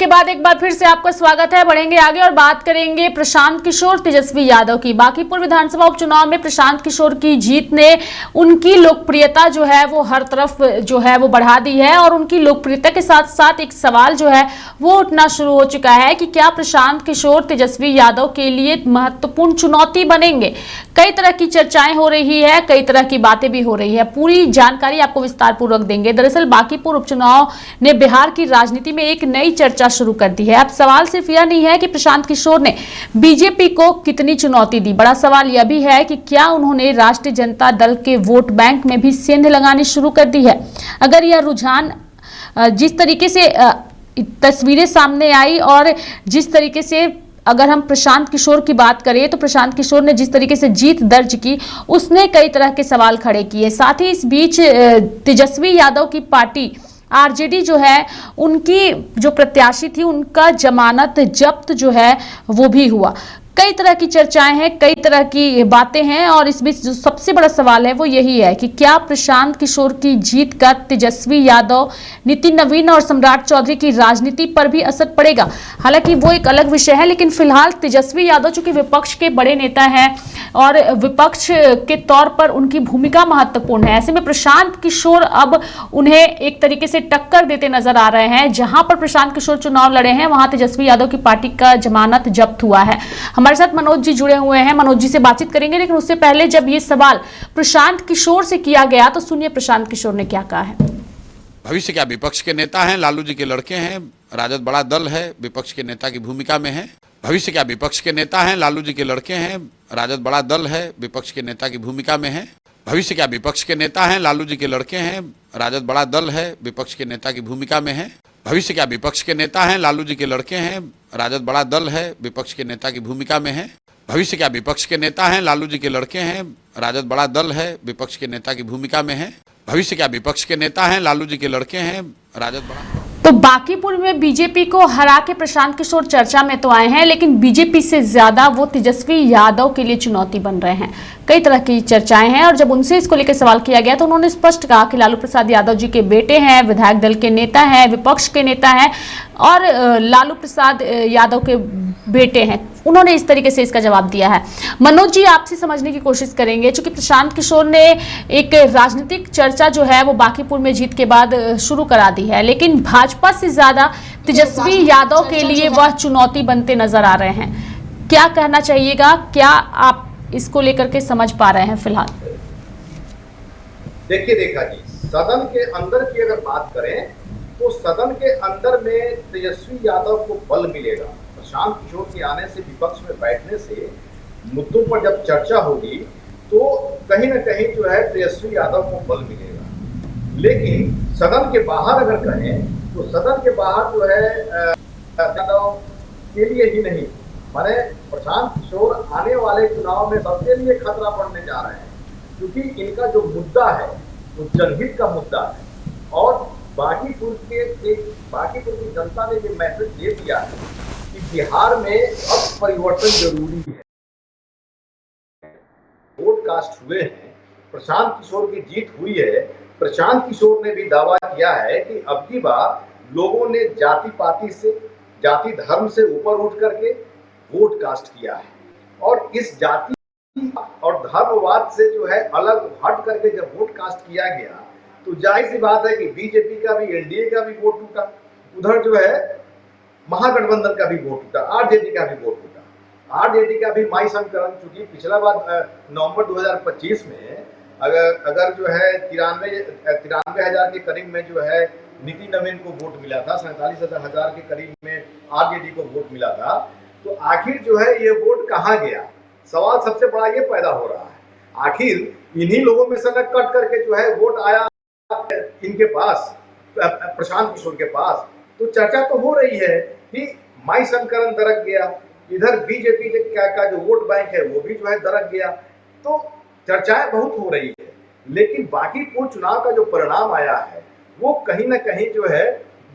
के बाद एक बार फिर से आपका स्वागत है। बढ़ेंगे आगे और बात करेंगे प्रशांत किशोर तेजस्वी यादव की। बांकीपुर विधानसभा उपचुनाव में प्रशांत किशोर की जीत ने उनकी लोकप्रियता जो है वो हर तरफ जो है वो बढ़ा दी है और उनकी लोकप्रियता के साथ साथ एक सवाल जो है वो उठना शुरू हो चुका है कि क्या प्रशांत किशोर तेजस्वी यादव के लिए महत्वपूर्ण चुनौती बनेंगे। कई तरह की चर्चाएं हो रही है, कई तरह की बातें भी हो रही है। पूरी जानकारी आपको विस्तार पूर्वक देंगे। दरअसल बांकीपुर उपचुनाव ने बिहार की राजनीति में एक नई चर्चा शुरू कर दी है। अब सवाल सिर्फ यह नहीं है कि प्रशांत किशोर ने बीजेपी को कितनी चुनौती दी, बड़ा सवाल यह भी है कि क्या उन्होंने राष्ट्रीय जनता दल के वोट बैंक में भी सेंध लगानी शुरू कर दी है। अगर यह रुझान जिस तरीके से तस्वीरें सामने आई और जिस तरीके से अगर हम प्रशांत किशोर की बात करें तो प्रशांत किशोर ने जिस तरीके से जीत दर्ज की उसने कई तरह के सवाल खड़े किए। साथ ही इस बीच तेजस्वी यादव की पार्टी आरजेडी जो है उनकी जो प्रत्याशी थी उनका जमानत जब्त जो है वो भी हुआ। कई तरह की चर्चाएं हैं, कई तरह की बातें हैं और इस बीच जो सबसे बड़ा सवाल है वो यही है कि क्या प्रशांत किशोर की जीत का तेजस्वी यादव, नितिन नवीन और सम्राट चौधरी की राजनीति पर भी असर पड़ेगा। हालांकि वो एक अलग विषय है, लेकिन फिलहाल तेजस्वी यादव चूंकि विपक्ष के बड़े नेता हैं और विपक्ष के तौर पर उनकी भूमिका महत्वपूर्ण है, ऐसे में प्रशांत किशोर अब उन्हें एक तरीके से टक्कर देते नजर आ रहे हैं। जहां पर प्रशांत किशोर चुनाव लड़े हैं वहां तेजस्वी यादव की पार्टी का जमानत जब्त हुआ है। हमारे साथ मनोज जी जुड़े हुए हैं, मनोज जी से बातचीत करेंगे, लेकिन उससे पहले जब ये सवाल प्रशांत किशोर से किया गया तो सुनिए प्रशांत किशोर ने क्या कहा है। भविष्य क्या विपक्ष के नेता हैं, लालू जी के लड़के हैं, राजद बड़ा दल है, विपक्ष के नेता की भूमिका में है। भविष्य क्या विपक्ष के नेता हैं, लालू जी के लड़के हैं, राजद बड़ा दल है, विपक्ष के नेता की भूमिका में है। भविष्य क्या विपक्ष के नेता हैं, लालू जी के लड़के हैं, राजद बड़ा दल है, विपक्ष के नेता की भूमिका में है। भविष्य क्या विपक्ष के नेता हैं, लालू जी के लड़के हैं, राजद बड़ा दल है, विपक्ष के नेता की भूमिका में है। भविष्य क्या विपक्ष के नेता हैं, लालू जी के लड़के हैं, राजद बड़ा दल है, विपक्ष के नेता की भूमिका में है। भविष्य क्या विपक्ष के नेता हैं, लालू जी के लड़के हैं, राजद बड़ा। तो बांकीपुर में बीजेपी को हरा के प्रशांत किशोर चर्चा में तो आए हैं, लेकिन बीजेपी से ज्यादा वो तेजस्वी यादव के लिए चुनौती बन रहे हैं। कई तरह की चर्चाएं हैं और जब उनसे इसको लेकर सवाल किया गया तो उन्होंने स्पष्ट कहा कि लालू प्रसाद यादव जी के बेटे हैं, विधायक दल के नेता हैं, विपक्ष के नेता हैं और लालू प्रसाद यादव के बेटे हैं। उन्होंने इस तरीके से इसका जवाब दिया है। मनोज जी आपसे समझने की कोशिश करेंगे, चूंकि प्रशांत किशोर ने एक राजनीतिक चर्चा जो है वो बांकीपुर में जीत के बाद शुरू करा दी है, लेकिन भाजपा से ज्यादा तेजस्वी यादव के लिए वह चुनौती बनते नजर आ रहे हैं। क्या कहना चाहिएगा, क्या आप इसको लेकर के समझ पा रहे हैं फिलहाल? देखिए रेखा जी, सदन के अंदर की अगर बात करें तो सदन के अंदर में तेजस्वी यादव को बल मिलेगा। प्रशांत किशोर के आने से, विपक्ष में बैठने से मुद्दों पर जब चर्चा होगी तो कहीं ना कहीं जो है तेजस्वी यादव को बल मिलेगा। लेकिन सदन के बाहर अगर कहें तो सदन के बाहर जो है यादव के लिए ही नहीं, माने प्रशांत किशोर आने वाले चुनाव में सबके लिए खतरा बनने जा रहे हैं, क्योंकि इनका जो मुद्दा है वो जनहित का मुद्दा है और बांकीपुर की जनता ने ये मैसेज दे दिया है कि बिहार में अब परिवर्तन जरूरी है। वोट कास्ट हुए हैं, प्रशांत किशोर की जीत हुई है। प्रशांत किशोर ने भी दावा किया है कि अब की बार लोगों ने जाति पाति से, जाति धर्म से ऊपर उठ करके वोट कास्ट किया है और इस जाति और धर्मवाद से जो है अलग हट करके जब वोट कास्ट किया गया तो जाहिर सी बात है कि बीजेपी का भी, एनडीए का भी वोट टूटा, उधर जो है महागठबंधन का भी वोट टूटा, आरजेडी का भी वोट टूटा। आरजेडी का भी माई समीकरण, चूंकि पिछला बार नवंबर 2025 में अगर जो है 93,000 के करीब में जो है नितिन नवीन को वोट मिला था, 47,000 के करीब में आरजेडी को वोट मिला था, तो आखिर जो है ये वोट कहाँ गया? सवाल सबसे बड़ा ये पैदा हो रहा है। आखिर इन्हीं लोगों में से न कट करके जो है वोट आया इनके पास, प्रशांत किशोर के पास। तो चर्चा तो हो रही है कि माई समीकरण दरक गया, इधर बीजेपी का जो वोट बैंक है वो भी जो है दरक गया। तो चर्चाएं बहुत हो रही है, लेकिन बांकीपुर चुनाव का जो परिणाम आया है वो कहीं ना कहीं जो है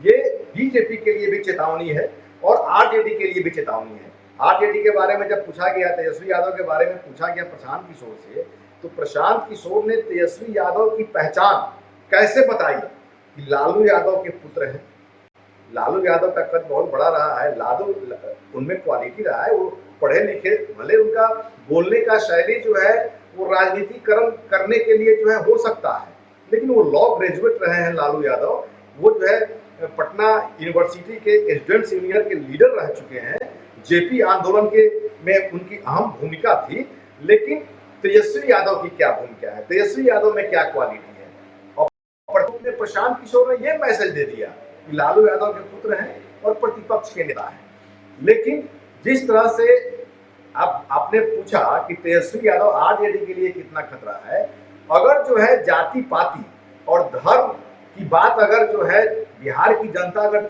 ये बीजेपी के लिए भी चेतावनी है और आरजेडी के लिए भी चेतावनी है। आरजेडी के बारे में जब पूछा गया, तेजस्वी यादव के बारे में पूछा गया प्रशांत किशोर से, तो प्रशांत किशोर ने तेजस्वी यादव की पहचान कैसे बताई कि लालू यादव के पुत्र हैं, लालू यादव का कद बहुत बड़ा रहा है, लालू उनमें क्वालिटी रहा है, वो पढ़े लिखे, भले उनका बोलने का शैली जो है वो राजनीतिकरण करने के लिए जो है हो सकता है, लेकिन वो लॉ ग्रेजुएट रहे हैं लालू यादव। वो जो है पटना यूनिवर्सिटी के स्टूडेंट यूनियन के लीडर रह चुके हैं। जेपी आंदोलन के में उनकी अहम भूमिका थी। लेकिन तेजस्वी यादव की क्या भूमिका है, तेजस्वी यादव में क्या क्वालिटी है? और प्रशांत किशोर ने यह मैसेज दे दिया कि लालू यादव के पुत्र हैं और प्रतिपक्ष के नेता हैं। लेकिन जिस तरह से अब आपने पूछा कि तेजस्वी यादव आरजेडी के लिए कितना खतरा है, अगर जो है जाति पाति और धर्म की बात अगर जो है बिहार की जनता अगर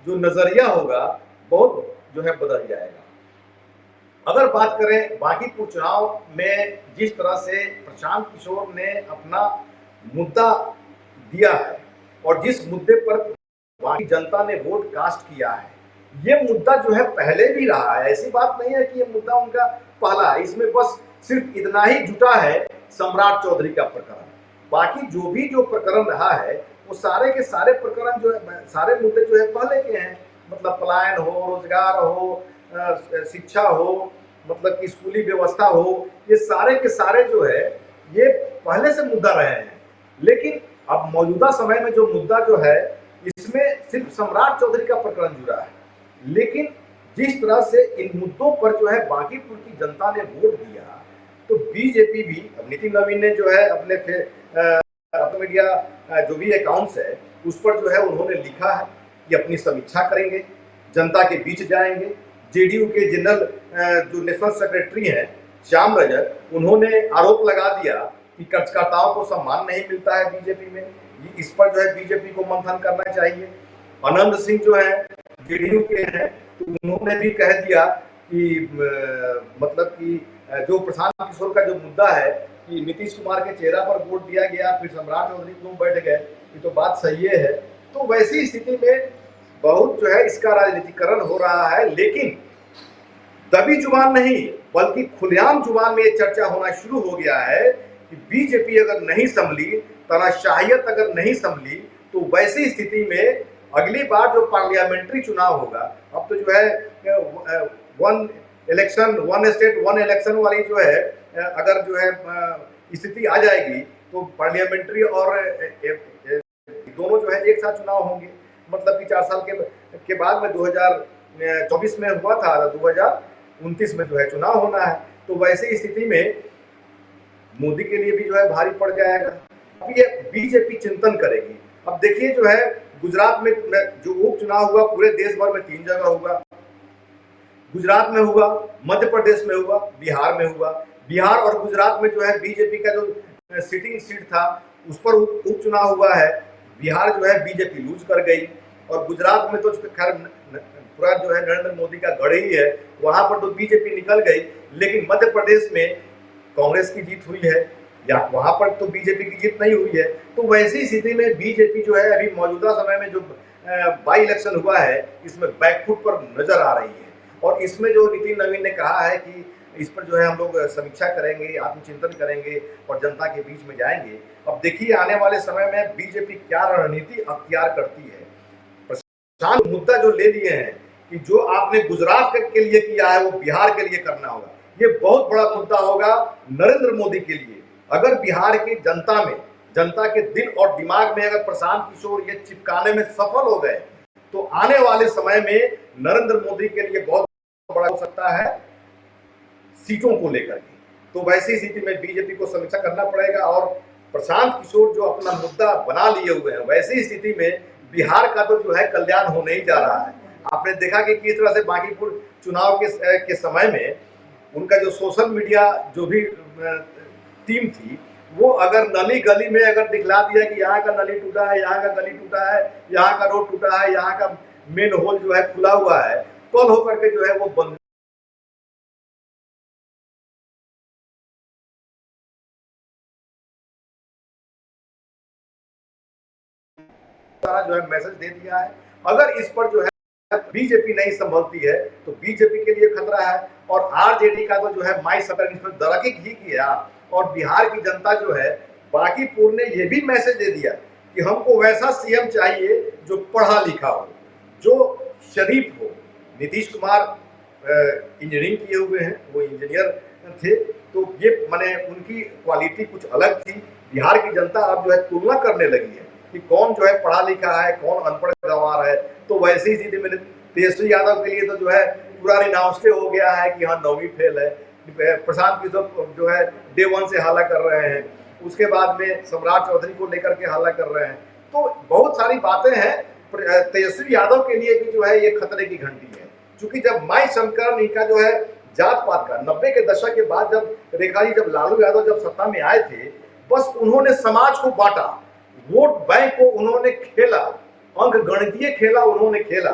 जो नजरिया होगा बहुत जो है बदल जाएगा। अगर बात करें बांकीपुर चुनाव में जिस तरह से प्रशांत किशोर ने अपना मुद्दा दिया है और जिस मुद्दे पर बाकी जनता ने वोट कास्ट किया है, ये मुद्दा जो है पहले भी रहा है। ऐसी बात नहीं है कि ये मुद्दा उनका पहला है। इसमें बस सिर्फ इतना ही जुटा है सम्राट चौधरी का प्रकरण। बाकी जो प्रकरण रहा है वो सारे के सारे प्रकरण जो है, सारे मुद्दे जो है पहले के हैं। मतलब पलायन हो, रोजगार हो, शिक्षा हो, मतलब कि स्कूली व्यवस्था हो, ये सारे के सारे जो है ये पहले से मुद्दा रहे हैं। लेकिन अब मौजूदा समय में जो मुद्दा जो है इसमें सिर्फ सम्राट चौधरी का प्रकरण जुड़ा है। लेकिन जिस तरह से इन मुद्दों पर जो है बांकीपुर की जनता ने वोट दिया, तो बीजेपी भी, अब नितिन नवीन ने जो है अपने मीडिया जो भी अकाउंट्स है उस पर जो है उन्होंने लिखा है कि अपनी समीक्षा करेंगे, जनता के बीच जाएंगे। जेडीयू के जनरल जो नेशनल सेक्रेटरी हैं श्याम रजक, उन्होंने आरोप लगा दिया कि कार्यकर्ताओं को सम्मान नहीं मिलता है बीजेपी में, इस पर जो है बीजेपी को मंथन करना चाहिए। आनंद सिंह जो है जेडीयू के हैं, तो उन्होंने भी कह दिया कि मतलब कि जो प्रशांत किशोर का जो मुद्दा है कि नीतीश कुमार के चेहरा पर वोट दिया गया, फिर सम्राट चौधरी क्यों बैठ गए, ये तो बात सही है। तो वैसी स्थिति में बहुत जो है इसका राजनीतिकरण हो रहा है। लेकिन दबी जुबान नहीं बल्कि खुलेआम जुबान में ये चर्चा होना शुरू हो गया है कि बीजेपी अगर नहीं संभली, तानाशाहियत अगर नहीं संभली, तो वैसी स्थिति में अगली बार जो पार्लियामेंट्री चुनाव होगा, अब तो जो है one election one state one election वाली जो है अगर जो है स्थिति आ जाएगी, तो पार्लियामेंट्री और दोनों जो है एक साथ चुनाव होंगे। मतलब कि 4 साल के बाद में 2024 में हुआ था, 2029 में जो है चुनाव होना है। तो वैसी स्थिति में मोदी के लिए भी जो है भारी पड़ जाएगा। अब ये बीजेपी चिंतन करेगी। अब देखिए जो है गुजरात में जो उपचुनाव हुआ पूरे देश भर में 3 जगह हुआ। गुजरात में हुआ, मध्य प्रदेश में हुआ, बिहार में हुआ। बिहार और गुजरात में जो है बीजेपी का जो सिटिंग सीट था उस पर उपचुनाव हुआ है। बिहार जो है बीजेपी लूज कर गई और गुजरात में तो खैर पूरा जो है नरेंद्र मोदी का गढ़ ही है, वहां पर तो बीजेपी निकल गई। लेकिन मध्य प्रदेश में कांग्रेस की जीत हुई है, या वहां पर तो बीजेपी की जीत नहीं हुई है। तो वैसी स्थिति में बीजेपी जो है अभी मौजूदा समय में जो बाई इलेक्शन हुआ है इसमें बैकफुट पर नजर आ रही है। और इसमें जो नितिन नवीन ने कहा है कि इस पर जो है हम लोग समीक्षा करेंगे, आत्मचिंतन करेंगे और जनता के बीच में जाएंगे। अब देखिए आने वाले समय में बीजेपी क्या रणनीति अख्तियार करती है। प्रशांत मुद्दा जो ले लिए हैं कि जो आपने गुजरात के लिए किया है वो बिहार के लिए करना होगा, ये बहुत बड़ा मुद्दा होगा नरेंद्र मोदी के लिए। अगर बिहार की जनता में, जनता के दिल और दिमाग में अगर प्रशांत किशोर ये चिपकाने में सफल हो गए, तो आने वाले समय में नरेंद्र मोदी के लिए बहुत बड़ा हो सकता है सीटों को लेकर के। तो वैसी स्थिति में बीजेपी को समीक्षा करना पड़ेगा। और प्रशांत किशोर जो अपना मुद्दा बना लिए हुए हैं, वैसी स्थिति में बिहार का तो जो है कल्याण होने ही जा रहा है। आपने देखा कि किस तरह से बांकीपुर चुनाव के समय में उनका जो सोशल मीडिया जो भी टीम थी, वो अगर नली गली में अगर दिखला दिया कि यहाँ का नली टूटा है, यहाँ का गली टूटा है, यहाँ का रोड टूटा है, यहाँ का मेन होल जो है खुला हुआ है, कल होकर के जो है वो बंद जो है मैसेज दे दिया है। अगर इस पर जो है बीजेपी नहीं संभलती है तो बीजेपी के लिए खतरा है। और आरजेडी का तो जो है माई सकर इसमें दरकी ही किया। और बिहार की जनता जो है बांकीपुर ने ये भी मैसेज दे दिया कि हमको वैसा सीएम चाहिए जो पढ़ा लिखा हो, जो शरीफ हो। नीतीश कुमार इंजीनियरिंग किए हुए हैं, वो इंजीनियर थे, तो ये माने उनकी क्वालिटी कुछ अलग थी। बिहार की जनता अब जो है तुलना करने लगी है कि कौन जो है पढ़ा लिखा है, कौन अनपढ़ गंवार है। तो वैसे ही स्थिति में तेजस्वी यादव के लिए तो जो है पूरा रिनाउंसडे हो गया है कि हाँ 9वीं फेल है। प्रशांत किशोर जो है डे 1 से हल्ला कर रहे हैं, उसके बाद में सम्राट चौधरी को लेकर के हल्ला कर रहे हैं। तो बहुत सारी बातें हैं। तेजस्वी यादव के लिए भी जो है ये खतरे की घंटी है, क्योंकि जब माई समीकरण इनका जो है जात पात का 90 के दशक के बाद जब रेखा जी, जब लालू यादव जब सत्ता में आए थे, बस उन्होंने समाज को बांटा, वोट बैंक को उन्होंने खेला, अंक गणितीय खेला उन्होंने खेला,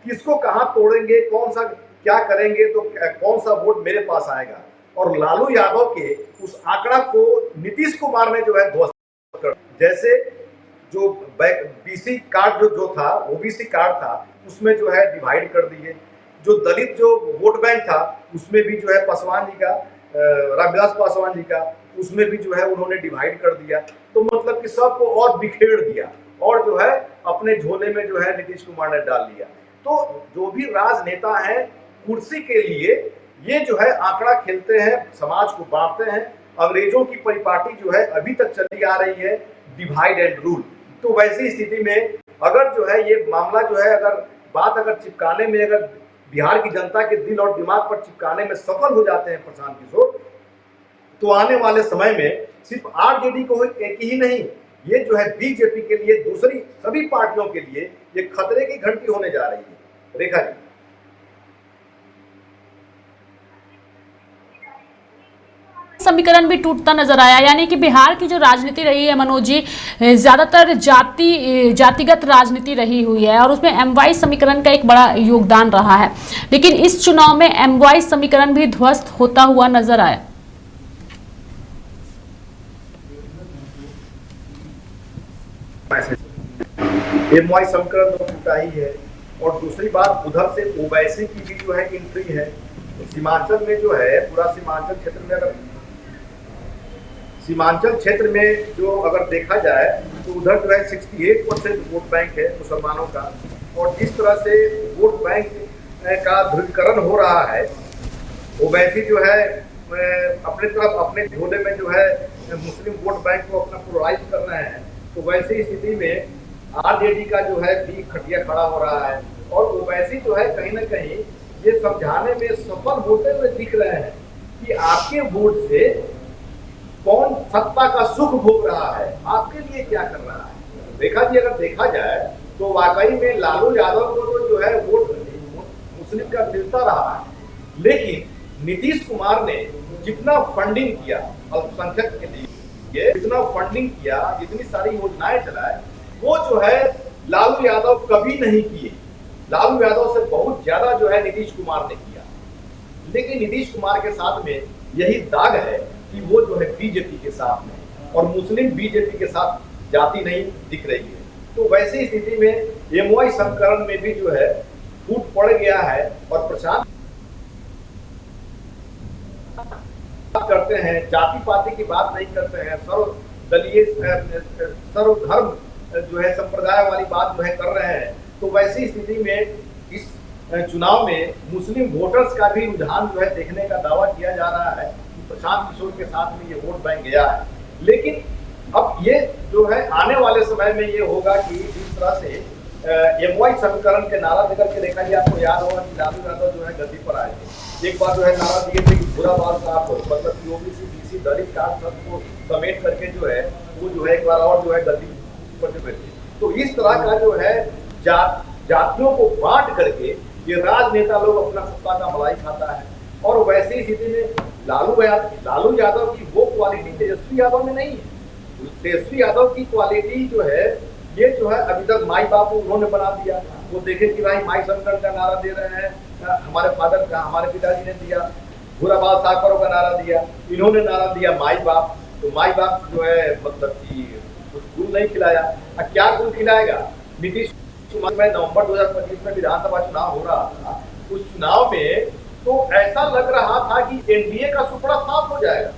किसको कहां तोड़ेंगे, कौन सा क्या करेंगे तो कौन सा वोट मेरे पास आएगा। और लालू यादव के उस आंकड़ा को नीतीश कुमार ने जो है ध्वस्त कर, जैसे जो बीसी कार्ड जो था, ओबीसी कार्ड था, उसमें जो है डिवाइड कर दिए। जो दलित जो वोट बैंक था उसमें भी जो है पासवान जी का, रामविलास पासवान जी का, उसमें भी जो है उन्होंने डिवाइड कर दिया। तो मतलब कि सबको और बिखेर दिया और जो है अपने झोले में जो है नीतीश कुमार ने डाल लिया। तो जो भी राजनेता है कुर्सी के लिए ये जो है आंकड़ा खेलते हैं, समाज को बांटते हैं। अंग्रेजों की परिपाटी जो है अभी तक चली आ रही है, डिवाइड एंड रूल। तो वैसी स्थिति में अगर जो है ये मामला जो है अगर चिपकाने में, अगर बिहार की जनता के दिल और दिमाग पर चिपकाने में सफल हो जाते हैं प्रशांत किशोर, तो आने वाले समय में सिर्फ आरजेडी को एक ही नहीं, ये जो है बीजेपी के लिए, दूसरी सभी पार्टियों के लिए ये खतरे की घंटी होने जा रही है। रेखा जी, समीकरण भी टूटता नजर आया, यानी कि बिहार की जो राजनीति रही है मनोज जी, ज्यादातर जातिगत राजनीति रही हुई है और उसमें एमवाई समीकरण का एक बड़ा योगदान रहा है। लेकिन इस चुनाव में एमवाई समीकरण भी ध्वस्त होता हुआ नजर आया। एमवाई समीकरण तो टूटा ही है। और दूसरी बात, उधर से ओवैसी की भी जो है एंट्री है। तो सीमांचल में जो है पूरा सीमांचल क्षेत्र में जो अगर देखा जाए तो उधर जो है 68% वोट बैंक है मुसलमानों का। और जिस तरह से वोट बैंक का ध्रुवीकरण हो रहा है, ओवैसी जो है अपने तरफ अपने झोले में जो है मुस्लिम वोट बैंक को अपना पोलराइज कर रहे हैं। तो वैसी स्थिति में आरजेडी का जो है भी खटिया खड़ा हो रहा है। और ओवैसी जो है कहीं ना कहीं ये समझाने में सफल होते हुए दिख रहे हैं कि आपके वोट से कौन सत्ता का सुख भोग रहा है, आपके लिए क्या कर रहा है। रेखा जी, अगर देखा जाए तो वाकई में लालू यादव को तो जो है वोट मुस्लिम का मिलता रहा है, लेकिन नीतीश कुमार ने जितना फंडिंग किया अल्पसंख्यक के लिए, जितना फंडिंग किया, जितनी सारी योजनाएं चलाए, वो जो है लालू यादव कभी नहीं किए। लालू यादव से बहुत ज्यादा जो है नीतीश कुमार ने किया। लेकिन नीतीश कुमार के साथ में यही दाग है कि वो जो है बीजेपी के साथ में, और मुस्लिम बीजेपी के साथ जाति नहीं दिख रही है। तो वैसी स्थिति में एमवाई समीकरण में भी जो है फूट पड़ गया है। और प्रशांत करते हैं, जाति पाति की बात नहीं करते हैं, सर्वदलीय सर्वधर्म जो है संप्रदाय वाली बात जो है कर रहे हैं। तो वैसी स्थिति में इस चुनाव में मुस्लिम वोटर्स का भी रुझान जो है देखने का दावा किया जा रहा है कि प्रशांत किशोर के साथ में ये वोट बैंक गया है। लेकिन अब ये जो है आने वाले समय में ये होगा कि जिस तरह से एमवाई समीकरण के नारा देकर के देखा गया, आपको याद होगा कि लालू यादव जो है गद्दी पर आए थे, एक बार जो है नारा दिए थे कि बुरा बाल साफ हो, मतलब ओबीसी बीसी दलित कास्ट सबको समेट करके जो है वो जो है एक बार और जो है गद्दी पर बैठे। तो इस तरह का जो है जातियों को बांट करके ये राजनेता लोग अपना सत्ता का मलाई खाता है। और वैसी स्थिति में लालू यादव की वो क्वालिटी तेजस्वी यादव में नहीं है। तेजस्वी यादव की क्वालिटी जो है ये जो है अभी तक माई बाप उन्होंने बना दिया। वो देखे कि भाई माई समीकरण का नारा दे रहे हैं, हमारे फादर का, हमारे पिताजी ने दिया, बुरा बाल साफ करो का नारा दिया, इन्होंने नारा दिया माई बाप। तो माई बाप जो है मतलब कि कुछ गुल नहीं खिलाया। क्या गुल खिलाएगा? नीतीश में नवंबर 2025 में विधानसभा चुनाव हो रहा था, उस चुनाव में तो ऐसा लग रहा था कि एनडीए का सुपड़ा साफ हो जाएगा।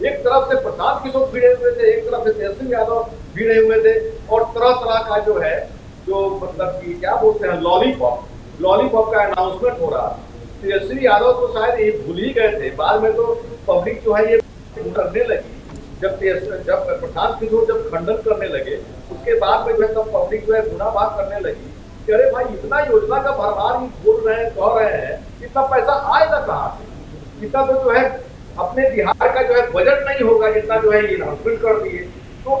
एक तरफ से प्रशांत किशोर भिड़े हुए थे, एक तरफ से तेजस्वी यादव भिड़े हुए थे, और तरह तरह का जो है जो मतलब कि क्या बोलते हैं लॉलीपॉप का अनाउंसमेंट हो रहा था। तेजस्वी यादव तो शायद ये भूल ही गए थे, बाद में तो पब्लिक जो है ये करने लगी। जब प्रशांत किशोर जब खंडन करने लगे, उसके बाद में जो है तब पब्लिक जो है गुना भाग करने लगी कि अरे भाई इतना योजना का भरमार बोल रहे हैं, कह रहे हैं, इतना पैसा आएगा कहाँ से? इतना तो जो है अपने बिहार का जो है बजट नहीं होगा जितना जो है ये अनाउंसमेंट कर दिए। तो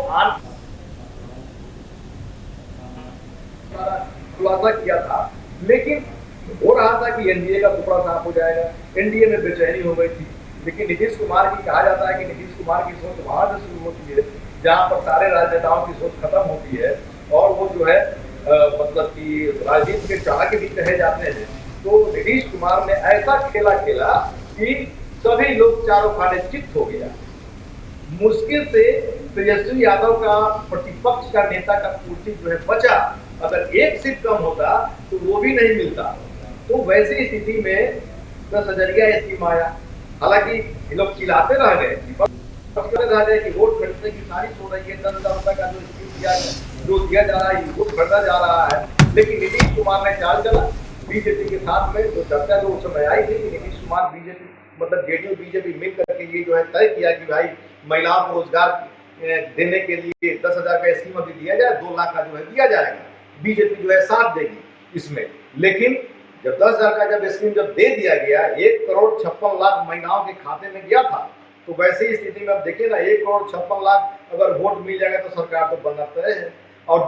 खुलासा किया था, लेकिन हो रहा था कि एनडीए का टुकड़ा साफ हो जाएगा, एनडीए में बेचैनी हो गई थी। लेकिन नीतीश कुमार की कहा जाता है कि नीतीश कुमार की सोच वहां से शुरू होती है जहां पर सारे राजनेताओं की सोच खत्म होती है, और वो जो है मतलब कि राजनीति के चाणक्य भी कहे जाते हैं। तो नीतीश कुमार ने ऐसा खेला कि सभी लोग चारों खाने चित्त हो गया। मुश्किल से तेजस्वी यादव का प्रतिपक्ष का नेता का कुर्सी जो है बचा, अगर एक सीट कम होता तो वो भी नहीं मिलता। तो वैसी स्थिति में 10,000 स्कीम आया। हालांकि ये लोग चिल्लाते रह गए कि वोट खरीदने की साजिश हो रही है, 10,000 रुपए का जो स्कीम जो दिया जा रहा है वोट खरीदा जा रहा है। लेकिन नीतीश कुमार ने चाल चला बीजेपी के साथ में, जो चर्चा जो उस समय आई थी कि नीतीश कुमार बीजेपी मतलब जेडीयू बीजेपी मिल करके ये जो है तय किया कि भाई महिलाओं को रोजगार देने के लिए 10,000 का स्कीम अभी दिया जाए, 2 लाख का जो है दिया जाएगा, बीजेपी जो है साथ देगी इसमें। लेकिन जब 10,000 का जब स्कीम जब दे दिया गया, 1,56,00,000 महिलाओं के खाते में गया था, तो वैसी स्थिति में अब देखिए ना, 1,56,00,000 अगर वोट मिल जाएगा तो सरकार तो बनना तय है। और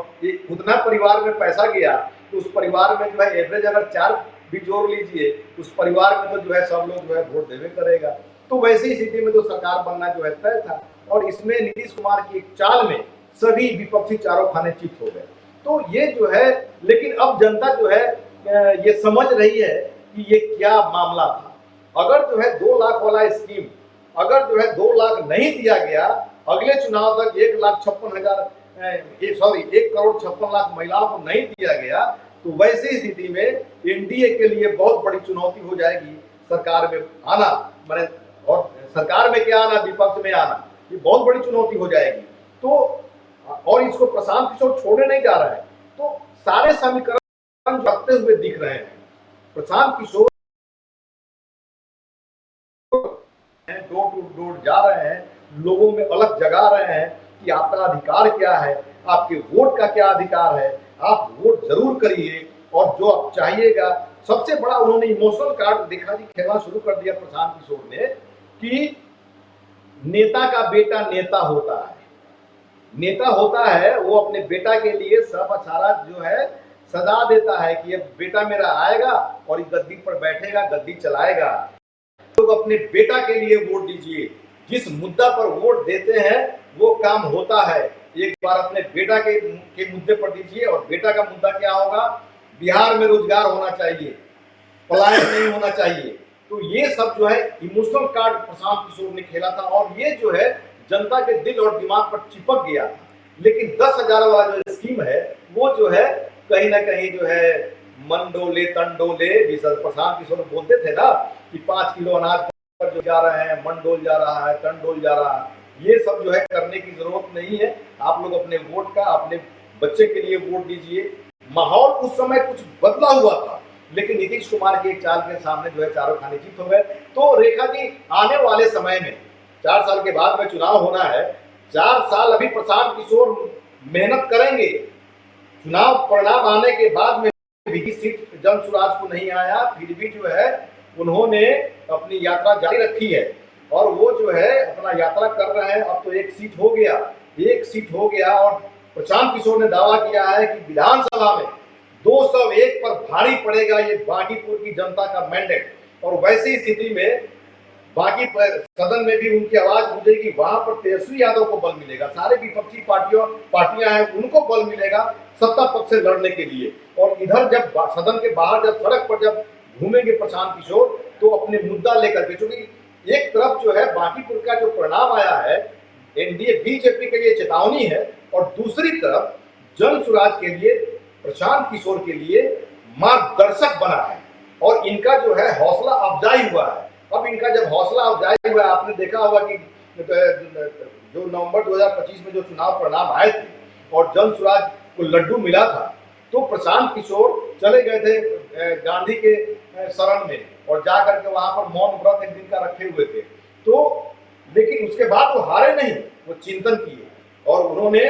उतना परिवार में पैसा गया तो उस परिवार में जो है एवरेज अगर 4 भी जोड़ लीजिए, उस परिवार में तो जो है सब लोग जो है वोट देवे करेगा। तो वैसी स्थिति में तो सरकार बनना जो है तय था, और इसमें नीतीश कुमार की एक चाल में सभी विपक्षी चारों खाने चित हो गए। तो ये जो है, लेकिन अब जनता जो है ये समझ रही है कि ये क्या मामला था। अगर जो है 2 लाख वाला स्कीम अगर जो है 2 लाख नहीं दिया गया, अगले चुनाव तक 1,56,00,000 महिलाओं को नहीं दिया गया, तो वैसी स्थिति में एनडीए के लिए बहुत बड़ी चुनौती हो जाएगी सरकार में आना, माने और सरकार में क्या आना, विपक्ष में आना, ये बहुत बड़ी चुनौती हो जाएगी। तो और इसको प्रशांत किशोर छोड़ने नहीं जा रहा है, तो सारे समीकरण रखते हुए दिख रहे हैं। Prashant Kishor door to door जा रहे हैं, लोगों में अलग जगा रहे हैं कि आपका अधिकार क्या है, आपके वोट का क्या अधिकार है, आप वोट जरूर करिए और जो आप चाहिएगा। सबसे बड़ा उन्होंने इमोशनल कार्ड देखा जी खेलना शुरू कर दिया प्रशांत किशोर ने कि नेता का बेटा नेता होता है, नेता होता है वो अपने बेटा के लिए सब अचारा जो है सजा देता है कि ये बेटा मेरा आएगा और इस गद्दी पर बैठेगा, गद्दी चलाएगा। लोग अपने बेटा के लिए वोट दीजिए, जिस मुद्दा पर वोट देते हैं वो काम होता है। एक बार अपने बेटा के मुद्दे पर दीजिए, और बेटा का मुद्दा क्या होगा, बिहार में रोजगार होना चाहिए, पलायन नहीं होना चाहिए। तो ये सब जो है इमोशनल कार्ड प्रशांत किशोर ने खेला था, और ये जो है जनता के दिल और दिमाग पर चिपक गया था। लेकिन 10,000 वाला जो स्कीम है वो जो है कहीं ना कहीं जो है मन डोले तन डोले, जिस प्रशांत किशोर बोलते थे ना कि 5 किलो अनाज पर जो जा रहे हैं, मन डोल जा रहा है, तन डोल जा रहा है, ये सब जो है करने की जरूरत नहीं है। आप लोग अपने वोट का अपने बच्चे के लिए वोट दीजिए। माहौल उस समय कुछ बदला हुआ था, लेकिन नीतीश कुमार की एक चाल के सामने जो है चारों खाने चित हो गए। तो रेखा जी, आने वाले समय में 4 साल के बाद में चुनाव होना है, 4 साल अभी प्रशांत किशोर मेहनत करेंगे। चुनाव परिणाम आने के बाद में भी सीट जनसुराज को नहीं आया, फिर भी जो है उन्होंने अपनी यात्रा जारी रखी है, और वो जो है अपना यात्रा कर रहे हैं। अब तो एक सीट हो गया, और प्रशांत किशोर ने दावा किया है कि विधानसभा में 201 पर भारी पड़ेगा ये बांकीपुर की जनता का मैंडेट। और वैसी स्थिति में बाकी सदन में भी उनकी आवाज गूंजेगी, वहां पर तेजस्वी यादव को बल मिलेगा, सारे विपक्षी पार्टियां हैं उनको बल मिलेगा सत्ता पक्ष से लड़ने के लिए। और इधर जब सदन के बाहर जब सड़क पर जब घूमेंगे प्रशांत किशोर, तो अपने मुद्दा लेकर के, क्योंकि एक तरफ जो है बांकीपुर का जो परिणाम आया है एनडीए बीजेपी के लिए चेतावनी है, और दूसरी तरफ जनसुराज के लिए प्रशांत किशोर के लिए मार्गदर्शक बना है और इनका जो है हौसला अफजाई हुआ है। अब इनका जब हौसला अफजाई हुआ है, आपने देखा होगा कि जो नवंबर 2025 में जो चुनाव परिणाम आए थे और जन स्वराज को लड्डू मिला था, तो प्रशांत किशोर चले गए थे गांधी के शरण में और जाकर के वहां पर मौन व्रत एक दिन का रखे हुए थे। तो लेकिन उसके बाद वो हारे नहीं, वो चिंतन किए और उन्होंने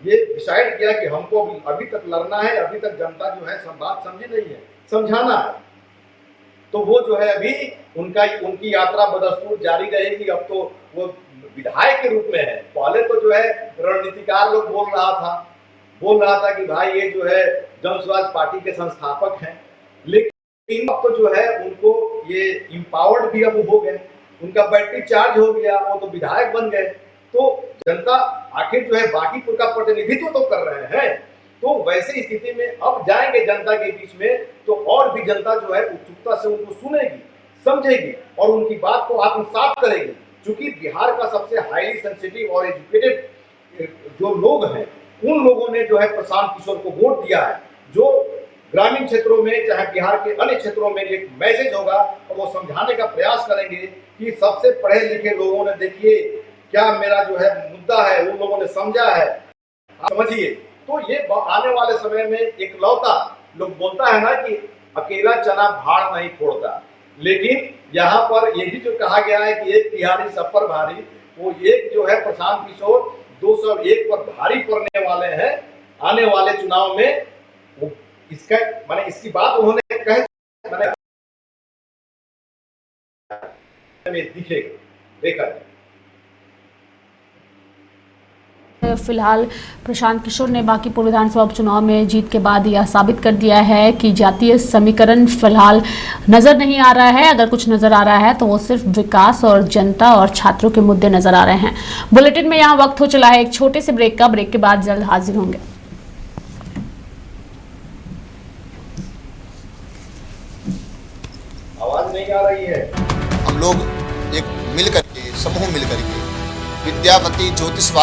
ये डिसाइड किया कि हमको अभी तक लड़ना है, अभी तक जनता जो है बात समझी नहीं है, समझाना है। तो वो जो है अभी उनकी यात्रा बदस्तूर जारी रहेगी। अब तो वो विधायक के रूप में है, पहले तो जो है रणनीतिकार लोग बोल रहा था कि भाई ये जो है जन स्वराज पार्टी के संस्थापक हैं, लेकिन अब तो जो है उनको ये इम्पावर्ड भी अब हो गए, उनका बैटरी चार्ज हो गया, वो तो विधायक बन गए। तो जनता आखिर जो है बांकीपुर का प्रतिनिधित्व तो कर रहे हैं, तो वैसे स्थिति में अब जाएंगे जनता के बीच में तो और भी जनता जो है उत्सुकता से उनको सुनेगी, समझेगी और उनकी बात को आत्मसात करेगी। क्योंकि बिहार का सबसे हाईली सेंसिटिव और एजुकेटेड जो लोग हैं, उन लोगों ने जो है प्रशांत किशोर को वोट दिया है। जो ग्रामीण क्षेत्रों में चाहे बिहार के अन्य क्षेत्रों में एक मैसेज होगा और वो समझाने का प्रयास करेंगे कि सबसे पढ़े लिखे लोगों ने देखिए क्या मेरा जो है मुद्दा है, उन लोगों ने समझा है, समझिए। तो ये आने वाले समय में एक लौता लोग बोलता है ना कि अकेला चना भाड़ नहीं फोड़ता, लेकिन यहाँ पर ये भी जो कहा गया है कि एक बिहारी सब पर भारी, वो एक जो है प्रशांत किशोर 201 पर भारी पड़ने वाले हैं आने वाले चुनाव में। वो इसका माने इसकी बात उन्होंने कहे दिखेगा, देखा। फिलहाल प्रशांत किशोर ने बांकीपुर विधानसभा उपचुनाव में जीत के बाद यह साबित कर दिया है कि जातीय समीकरण फिलहाल नजर नहीं आ रहा है। अगर कुछ नजर आ रहा है तो वो सिर्फ विकास और जनता और छात्रों के मुद्दे नजर आ रहे हैं। बुलेटिन में यहाँ वक्त हो चला है एक छोटे से ब्रेक का। ब्रेक के बाद जल्द हाजिर होंगे। आवाज नहीं आ रही है। हम लोग एक मिल करके समूह मिल करके विद्यापति ज्योतिष